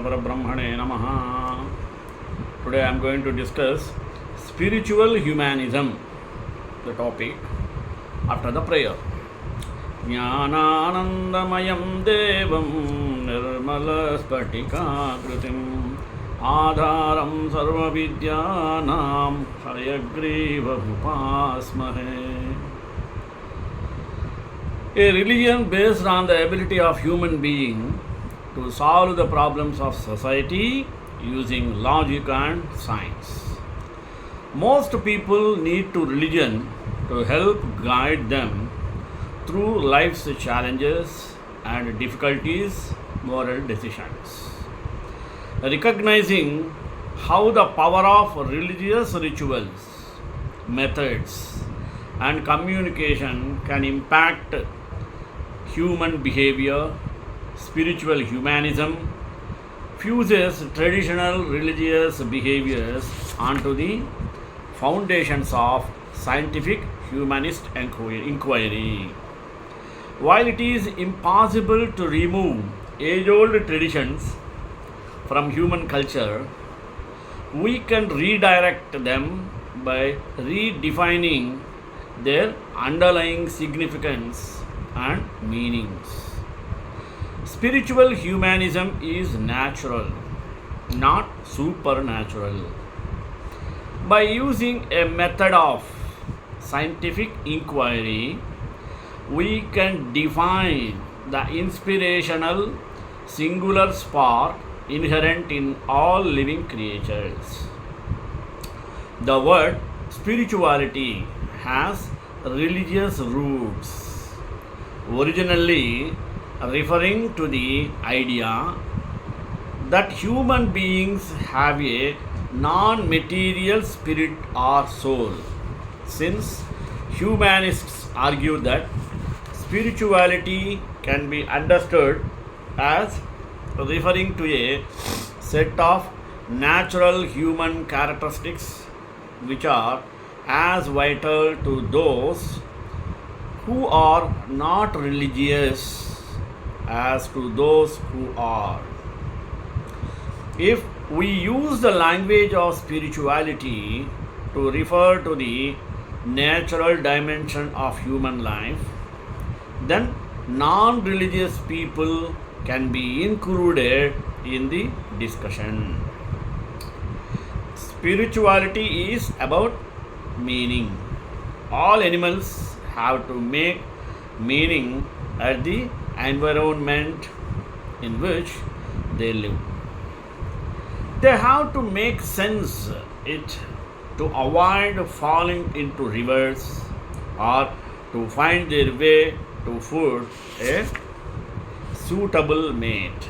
Krishna Parabrahmane Namaha. Today I am going to discuss spiritual humanism, the topic, after the prayer. Jnananandamayam devam nirmala spatikakritim adharam sarva vidyanam hayagriva upasmahe. A religion based on the ability of human being to solve the problems of society using logic and science. Most people need to religion to help guide them through life's challenges and difficulties, moral decisions. Recognizing how the power of religious rituals, methods, and communication can impact human behavior, spiritual humanism fuses traditional religious behaviors onto the foundations of scientific humanist inquiry. While it is impossible to remove age-old traditions from human culture, we can redirect them by redefining their underlying significance and meanings. Spiritual humanism is natural, not supernatural. By using a method of scientific inquiry, we can define the inspirational singular spark inherent in all living creatures. The word spirituality has religious roots, originally referring to the idea that human beings have a non-material spirit or soul. Since humanists argue that spirituality can be understood as referring to a set of natural human characteristics which are as vital to those who are not religious as to those who are. If we use the language of spirituality to refer to the natural dimension of human life, then non-religious people can be included in the discussion. Spirituality is about meaning. All animals have to make meaning at the environment in which they live. They have to make sense it to avoid falling into rivers or to find their way to food a suitable mate.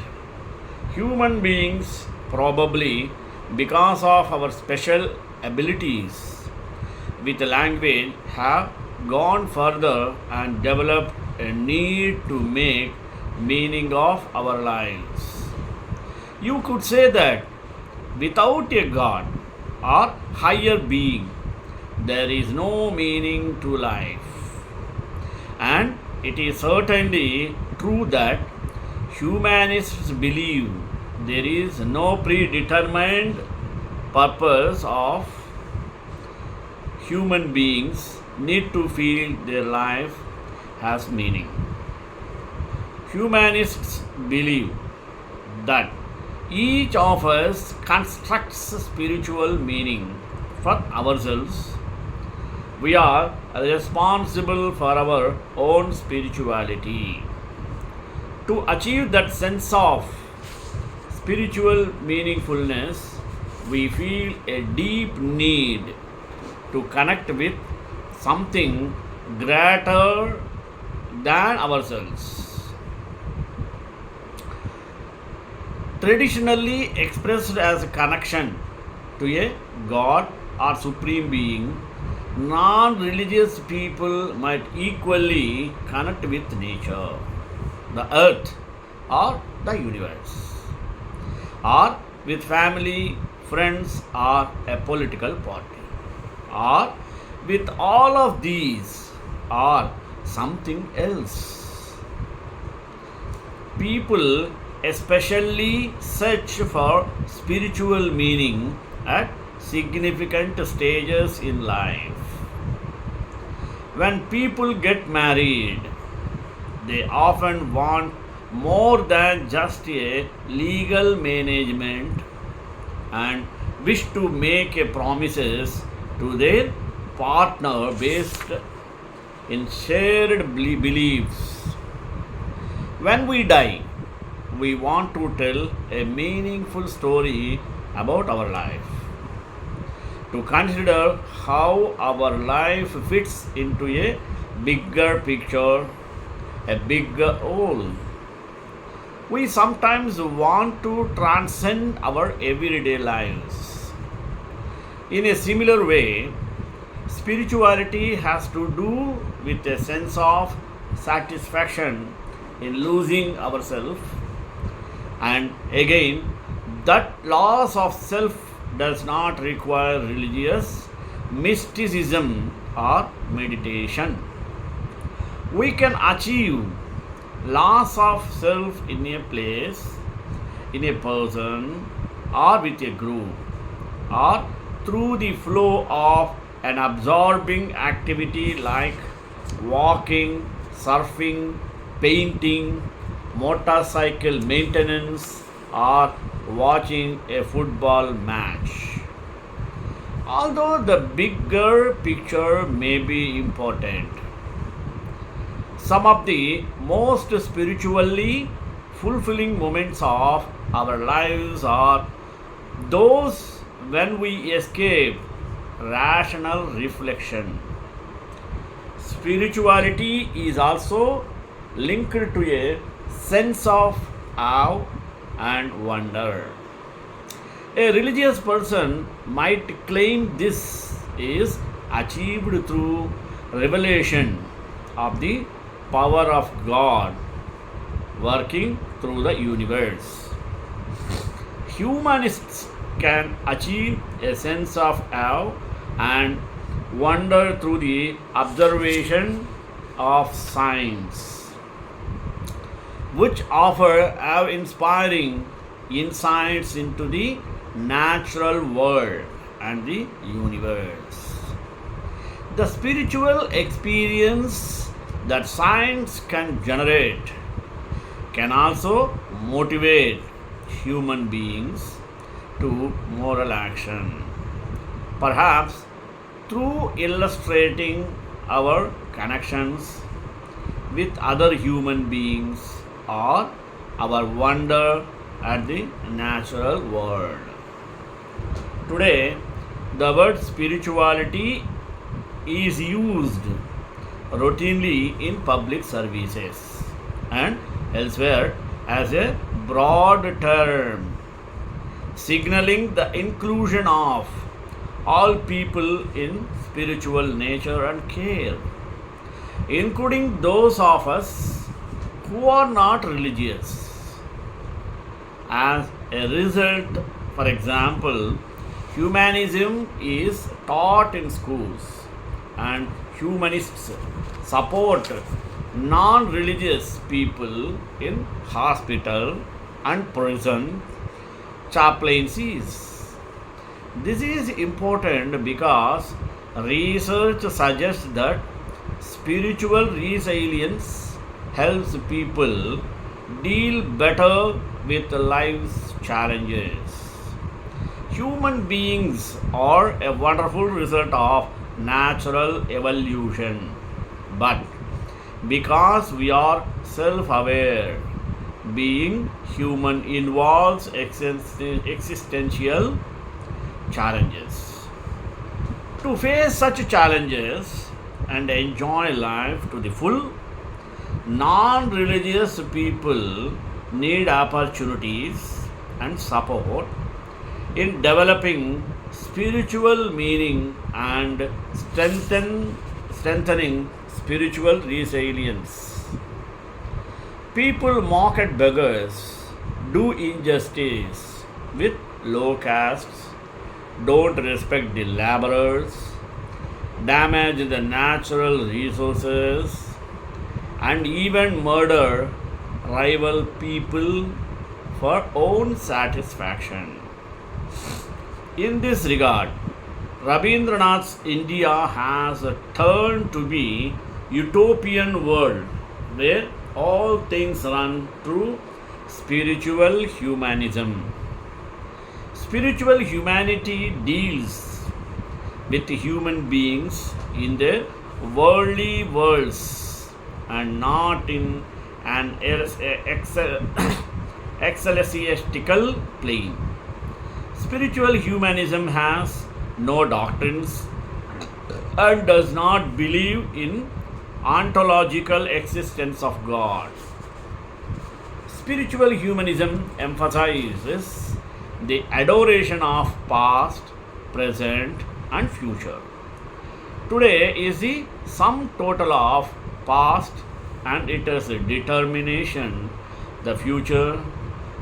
Human beings, probably because of our special abilities with language, have gone further and developed a need to make meaning of our lives. You could say that without a God or higher being, there is no meaning to life. And it is certainly true that humanists believe there is no predetermined purpose of human beings need to feel their life has meaning. Humanists believe that each of us constructs spiritual meaning for ourselves. We are responsible for our own spirituality. To achieve that sense of spiritual meaningfulness, we feel a deep need to connect with something greater than ourselves. Traditionally expressed as a connection to a God or supreme being, non-religious people might equally connect with nature, the earth, or the universe, or with family, friends, or a political party, or with all of these, or something else. People especially search for spiritual meaning at significant stages in life. When people get married, they often want more than just a legal management and wish to make a promises to their partner based in shared beliefs. When we die, we want to tell a meaningful story about our life, to consider how our life fits into a bigger picture, a bigger whole. We sometimes want to transcend our everyday lives. In a similar way, spirituality has to do with a sense of satisfaction in losing ourselves, and again, that loss of self does not require religious mysticism or meditation. We can achieve loss of self in a place, in a person, or with a group, or through the flow of an absorbing activity like walking, surfing, painting, motorcycle maintenance, or watching a football match. Although the bigger picture may be important, some of the most spiritually fulfilling moments of our lives are those when we escape rational reflection. Spirituality is also linked to a sense of awe and wonder. A religious person might claim this is achieved through revelation of the power of God working through the universe. Humanists can achieve a sense of awe and wonder through the observation of science, which offer awe inspiring insights into the natural world and the universe. The spiritual experience that science can generate can also motivate human beings to moral action, perhaps through illustrating our connections with other human beings or our wonder at the natural world. Today, the word spirituality is used routinely in public services and elsewhere as a broad term, signaling the inclusion of all people in spiritual nature and care, including those of us who are not religious. As a result, for example, humanism is taught in schools, and humanists support non religious people in hospital and prison chaplaincies. This is important because research suggests that spiritual resilience helps people deal better with life's challenges. Human beings are a wonderful result of natural evolution, but because we are self aware, being human involves existential challenges. To face such challenges and enjoy life to the full, non religious people need opportunities and support in developing spiritual meaning and strengthening spiritual resilience. People mock at beggars, do injustice with low castes, don't respect the laborers, damage the natural resources, and even murder rival people for own satisfaction. In this regard, Rabindranath's India has turned to be utopian world where all things run through spiritual humanism. Spiritual humanity deals with human beings in their worldly worlds and not in an ecclesiastical plane. Spiritual humanism has no doctrines and does not believe in ontological existence of God. Spiritual humanism emphasizes the adoration of past, present, and future. Today is the sum total of past and it is a determination the future.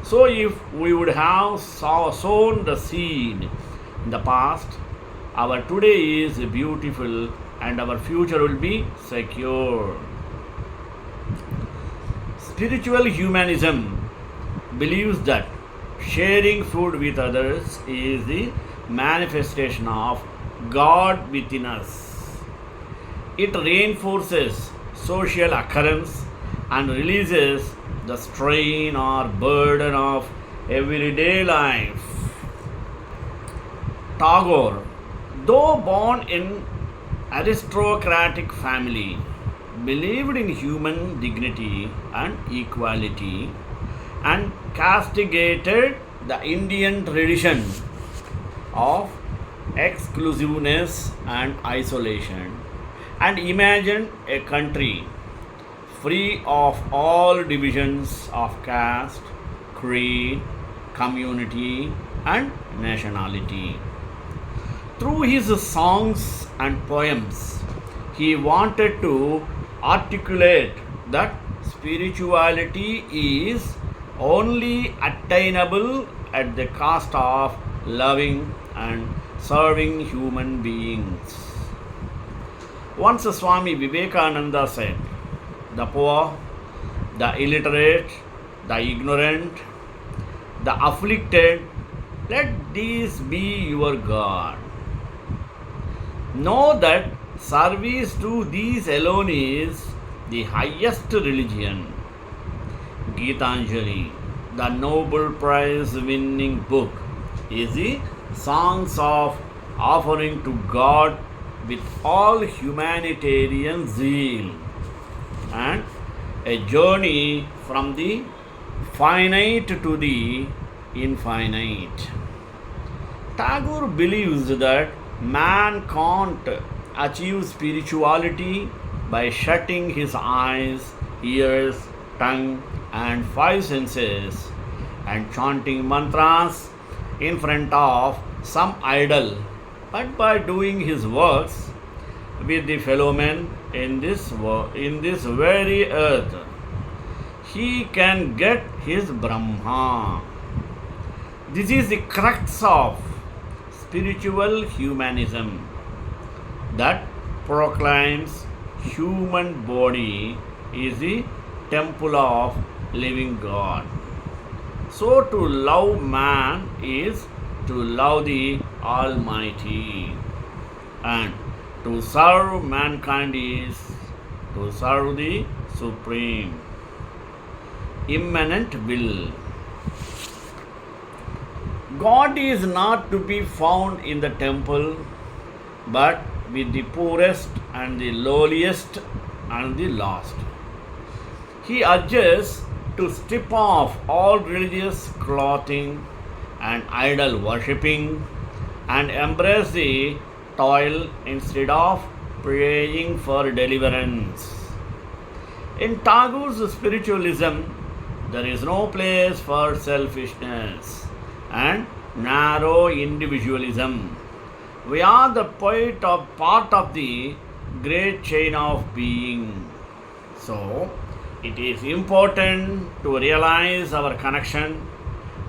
So if we would have sown the seed in the past, our today is beautiful and our future will be secure. Spiritual humanism believes that sharing food with others is the manifestation of God within us. It reinforces social occurrence and releases the strain or burden of everyday life. Tagore, though born in aristocratic family, believed in human dignity and equality and castigated the Indian tradition of exclusiveness and isolation and imagined a country free of all divisions of caste, creed, community, and nationality. Through his songs and poems, he wanted to articulate that spirituality is only attainable at the cost of loving and serving human beings. Once Swami Vivekananda said, the poor, the illiterate, the ignorant, the afflicted, let these be your God. Know that service to these alone is the highest religion. Gitanjali, the Nobel Prize winning book, is the songs of offering to God with all humanitarian zeal and a journey from the finite to the infinite. Tagore believes that man can't achieve spirituality by shutting his eyes, ears, tongue, and five senses and chanting mantras in front of some idol, but by doing his works with the fellow men in this very earth. He can get his Brahma. This is the crux of spiritual humanism that proclaims human body is the temple of living God. So to love man is to love the Almighty, and to serve mankind is to serve the Supreme Immanent Will. God is not to be found in the temple, but with the poorest and the lowliest and the lost. He urges to strip off all religious clothing and idol worshipping and embrace the toil instead of praying for deliverance. In Tagore's spiritualism, there is no place for selfishness and narrow individualism. We are the part of the great chain of being. So, it is important to realize our connection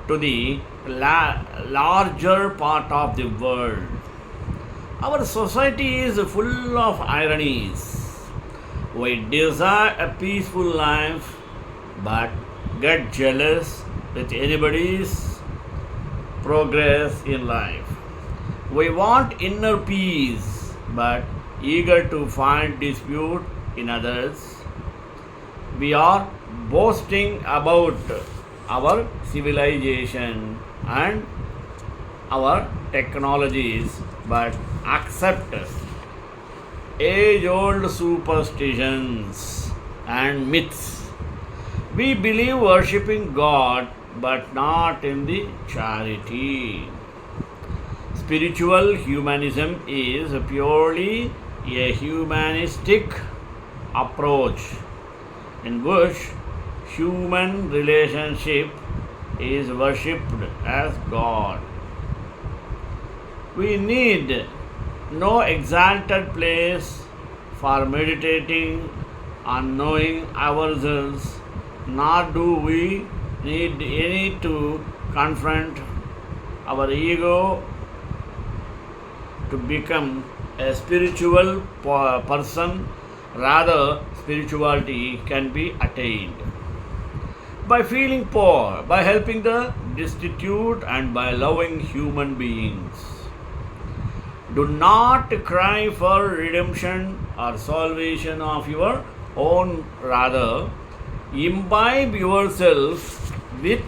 to the larger part of the world. Our society is full of ironies. We desire a peaceful life but get jealous with anybody's progress in life. We want inner peace, but eager to find dispute in others. We are boasting about our civilization and our technologies, but accept age old superstitions and myths. We believe worshipping God, but not in the charity. Spiritual humanism is purely a humanistic approach in which human relationship is worshipped as God. We need no exalted place for meditating on knowing ourselves, nor do we need any to confront our ego to become a spiritual person. Rather, spirituality can be attained by feeling poor, by helping the destitute, and by loving human beings. Do not cry for redemption or salvation of your own, rather, imbibe yourself with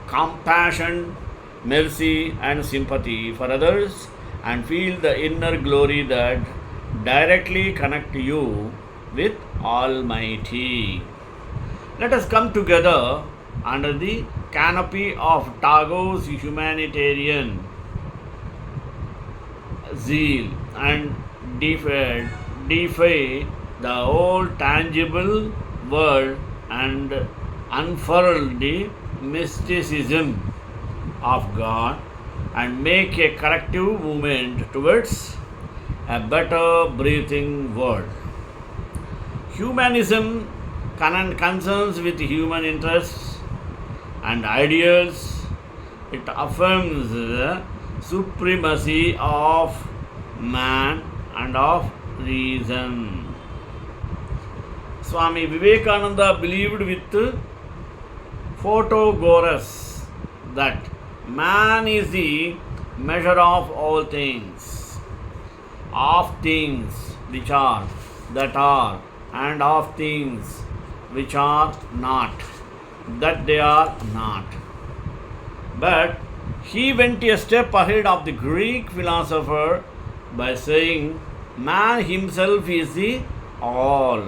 compassion, mercy, and sympathy for others, and feel the inner glory that directly connect you with Almighty. Let us come together under the canopy of Tagore's humanitarian zeal and defy the old tangible world and unfurl the mysticism of God and make a collective movement towards a better breathing world. Humanism concerns with human interests and ideals. It affirms the supremacy of man and of reason. Swami Vivekananda believed with Protagoras that man is the measure of all things, of things which are, that are, and of things which are not, that they are not. But he went a step ahead of the Greek philosopher by saying, man himself is the all.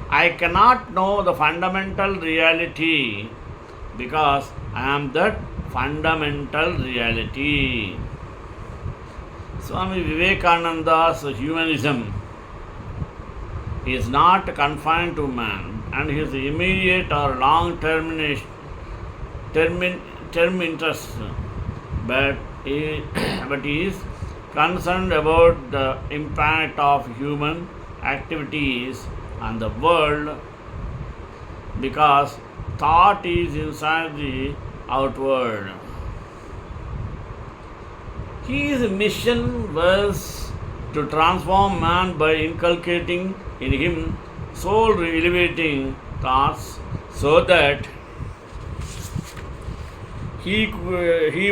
I cannot know the fundamental reality because I am that fundamental reality. Swami Vivekananda's humanism is not confined to man, and his immediate or long-term interest, but he is concerned about the impact of human activities on the world, because thought is inside the outward. His mission was to transform man by inculcating in him soul elevating thoughts so that he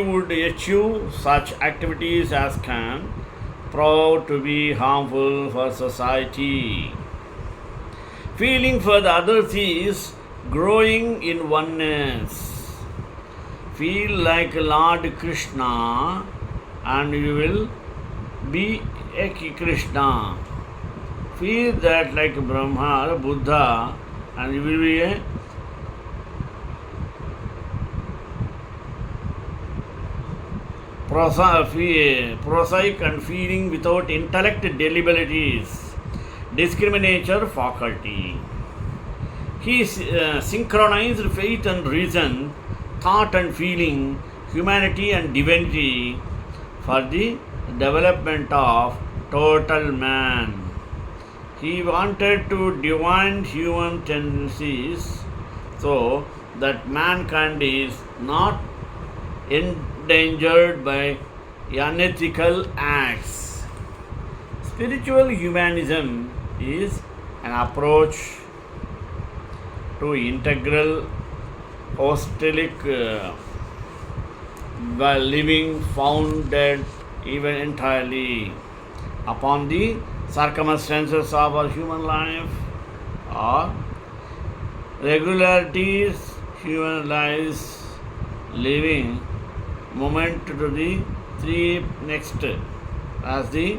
would eschew such activities as can prove to be harmful for society. Feeling for the others is growing in oneness. Feel like Lord Krishna and you will be a Krishna. Feel that like Brahma or Buddha and you will be a prosaic and feeling without intellect deliberaties, discriminator faculty. He synchronized faith and reason, thought and feeling, humanity and divinity for the development of total man. He wanted to divine human tendencies so that mankind is not endangered by unethical acts. Spiritual humanism is an approach to integral hostilic living founded even entirely upon the circumstances of our human life or regularities human lives living moment to the three next as the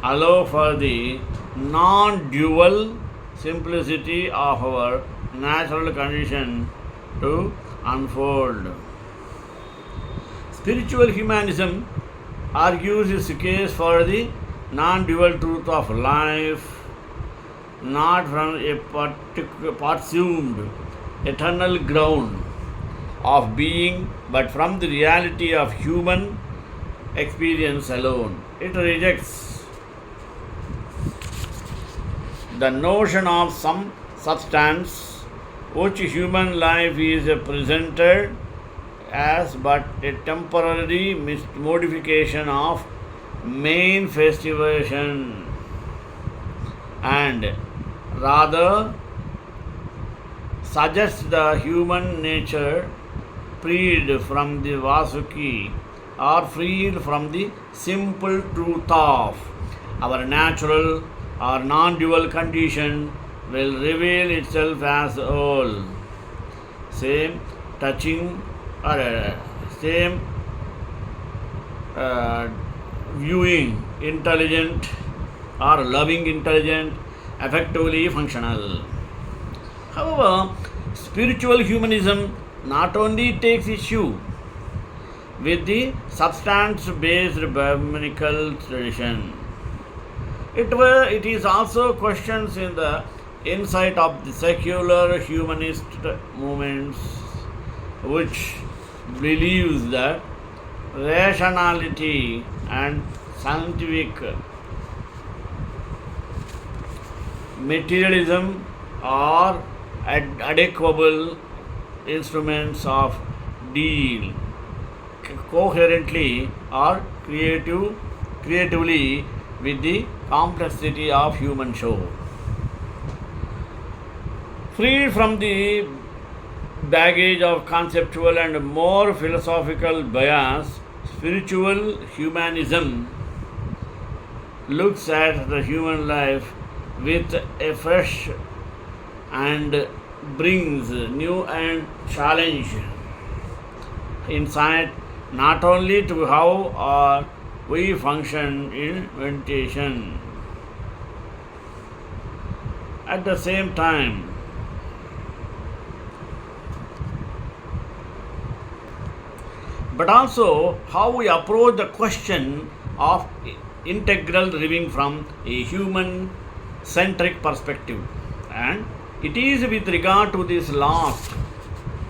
allow for the non-dual simplicity of our natural condition to unfold. Spiritual humanism argues its case for the non-dual truth of life, not from a presumed eternal ground of being, but from the reality of human experience alone. It rejects the notion of some substance which human life is presented as but a temporary modification of manifestation, and rather suggests the human nature freed from the Vasuki or freed from the simple truth of our natural or non-dual condition will reveal itself as all. Same touching or same viewing intelligent or loving intelligent effectively functional. However, spiritual humanism not only takes issue with the substance based biblical tradition, it is also questions in the insight of the secular humanist movements which believes that rationality and scientific materialism are adequate instruments of deal coherently or creatively with the complexity of human soul. Freed from the baggage of conceptual and more philosophical bias, spiritual humanism looks at the human life with a fresh and brings new and challenge insight not only to how or we function in meditation. At the same time, but also how we approach the question of integral living from a human centric perspective. And it is with regard to this last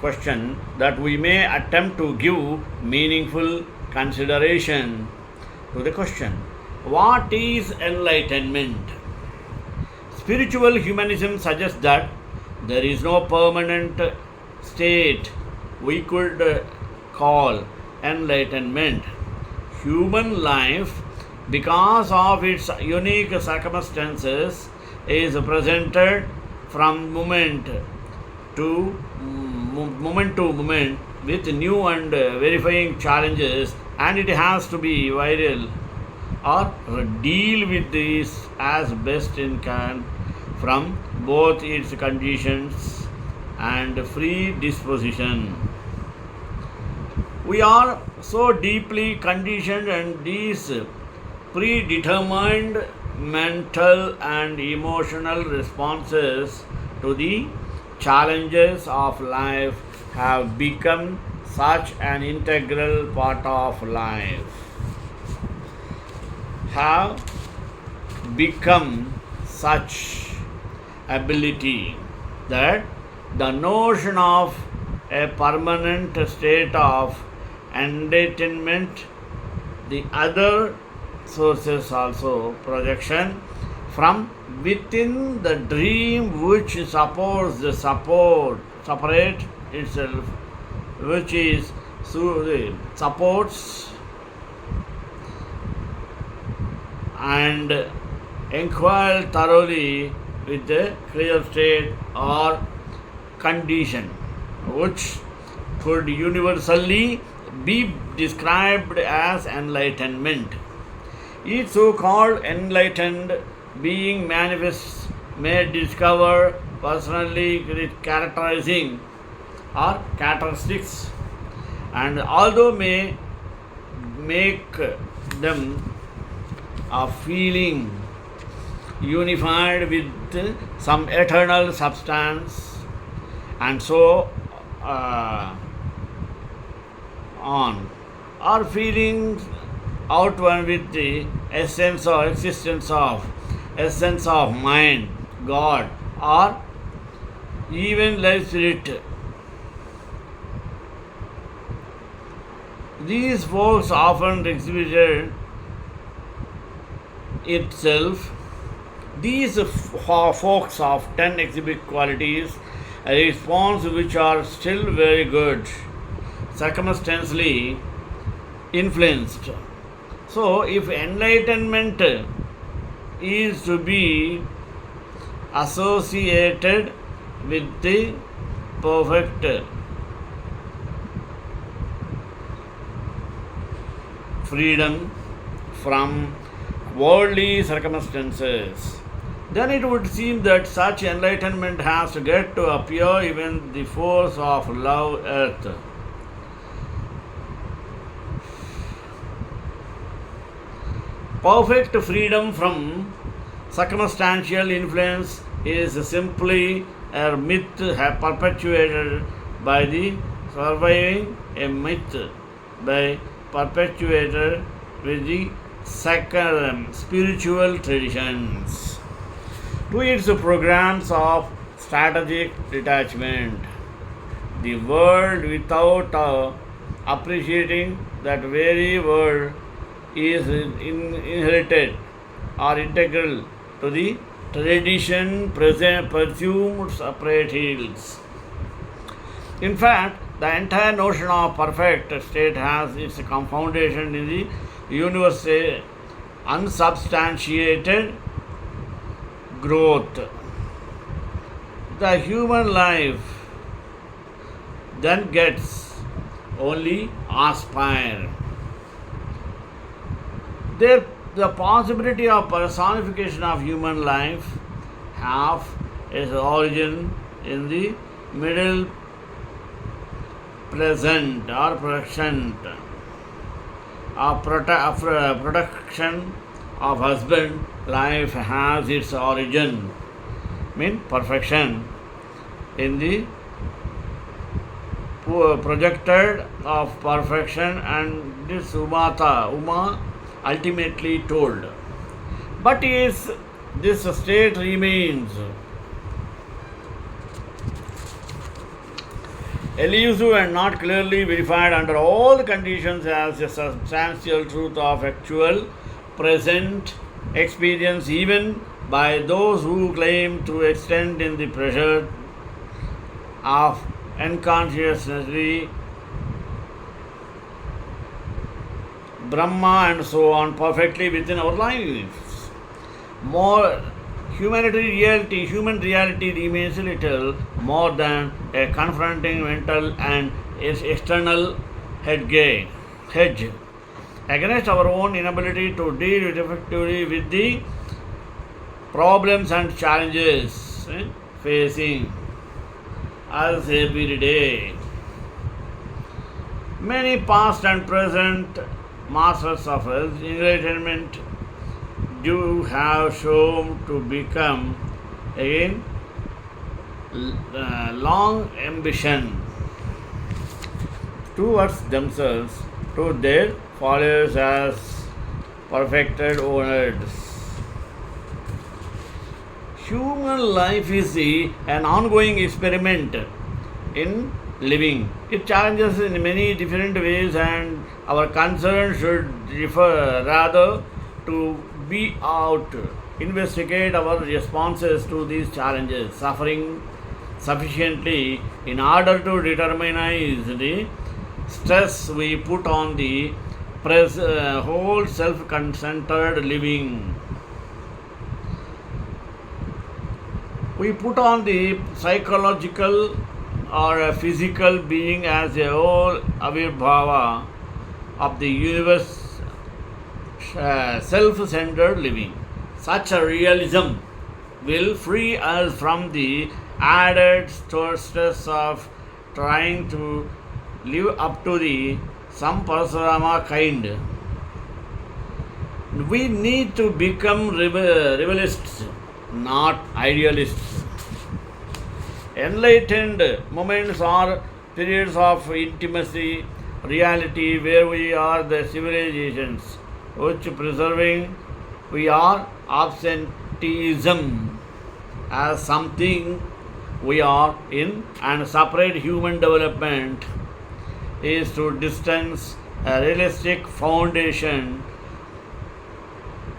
question that we may attempt to give meaningful consideration to the question, what is enlightenment? Spiritual humanism suggests that there is no permanent state we could call enlightenment. Human life, because of its unique circumstances, is presented from moment to moment with new and verifying challenges, and it has to be viral or deal with this as best it can from both its conditions and free disposition. We are so deeply conditioned, and these predetermined mental and emotional responses to the challenges of life have become such an integral part of life, have become such ability that the notion of a permanent state of enlightenment, the other sources also projection from within the dream which separate itself, which is supports and inquire thoroughly with the clear state or condition which could universally be described as enlightenment. Each so called enlightened being manifests may discover personally characterizing or characteristics, and although may make them a feeling unified with some eternal substance, and so uh, on, or feelings outward with the essence of mind, God, or even life spirit. These folks often exhibited itself. These folks often exhibit qualities, a response which are still very good, circumstantially influenced. So, if enlightenment is to be associated with the perfect freedom from worldly circumstances, then it would seem that such enlightenment has to get to appear even the force of love earth. Perfect freedom from circumstantial influence is simply a myth perpetuated by the surviving a myth by perpetuated with the second spiritual traditions to its programs of strategic detachment. The world without appreciating that very world is inherited or integral to the tradition present presumed separate hills. In fact, the entire notion of perfect state has its foundation in the universal unsubstantiated growth. The human life then gets only aspire. The possibility of personification of human life have its origin in the middle present or present of production of husband life has its origin, mean perfection, in the projected of perfection, and this Uma ultimately told. But is this state remains elusive and not clearly verified under all the conditions as a substantial truth of actual present experience, even by those who claim to extend in the pressure of unconsciously Brahma and so on perfectly within our lives. More human reality remains little more than a confronting mental and external hedge against our own inability to deal effectively with the problems and challenges facing us every day. Many past and present masters of enlightenment do have shown to become again long ambition towards themselves, to their followers as perfected owners. Human life is an ongoing experiment in living. It challenges in many different ways, and our concern should refer rather to be out, investigate our responses to these challenges, suffering sufficiently in order to determine the stress we put on the whole self-centered living. We put on the psychological or a physical being as a whole avirbhava of the universe, self-centered living. Such a realism will free us from the added stress of trying to live up to the Samparasarama kind. We need to become realists, not idealists. Enlightened moments are periods of intimacy, reality, where we are the civilizations which preserving we are absenteeism as something we are in, and separate human development is to distance a realistic foundation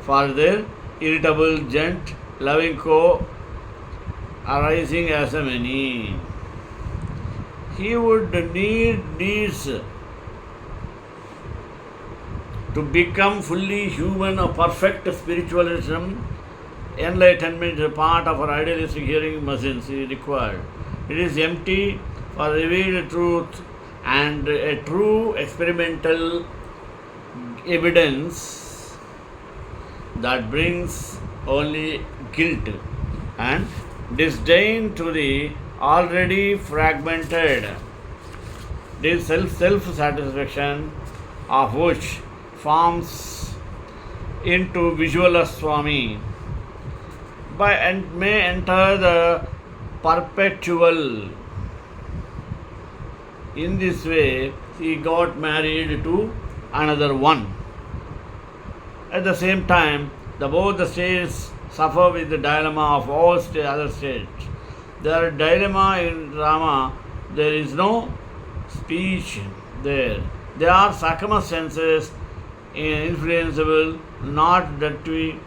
for their irritable, gent, loving co arising as a many. He would needs to become fully human or perfect spiritualism. Enlightenment is a part of our idealistic hearing machines is required. It is empty for revealed truth and a true experimental evidence that brings only guilt and disdain to the already fragmented. This self-satisfaction of which forms into visual Swami by and may enter the perpetual. In this way, he got married to another one. At the same time, both the states suffer with the dilemma of all other states. Their dilemma in Rama, there is no speech there. They are circumstances influenceable, not that we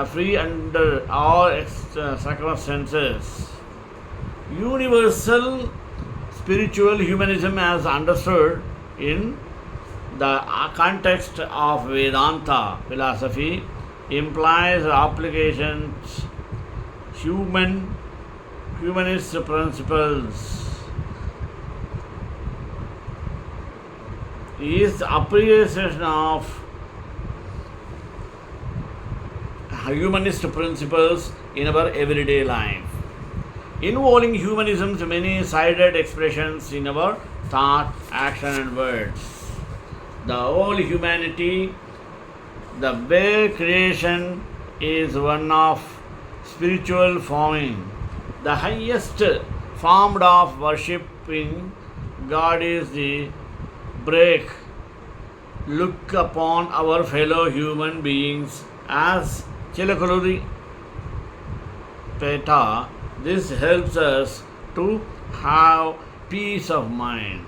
free under all circumstances. Universal spiritual humanism, as understood in the context of Vedanta philosophy, implies applications humanist principles. Is appreciation of humanist principles in our everyday life, involving humanism's many-sided expressions in our thought, action, and words. The whole humanity, the bare creation, is one of spiritual forming. The highest form of worshipping God is the break. Look upon our fellow human beings as Chilakaluri Peta. This helps us to have peace of mind.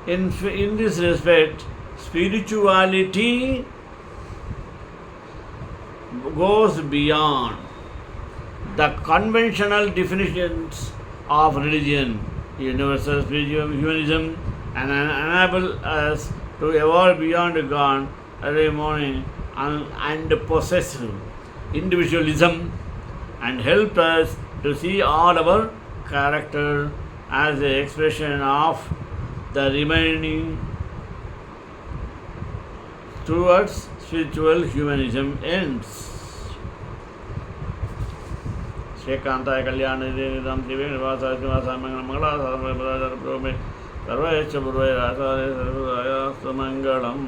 In this respect, spirituality goes beyond the conventional definitions of religion. Universal spiritual humanism and enable us to evolve beyond God, ceremony, and possessive individualism, and help us to see all our character as an expression of the remaining towards spiritual humanism ends. Shekantaya Kalyana Ram Divi Nivasa Mangala Sarvaya Purvaya Rasa Sumangalam.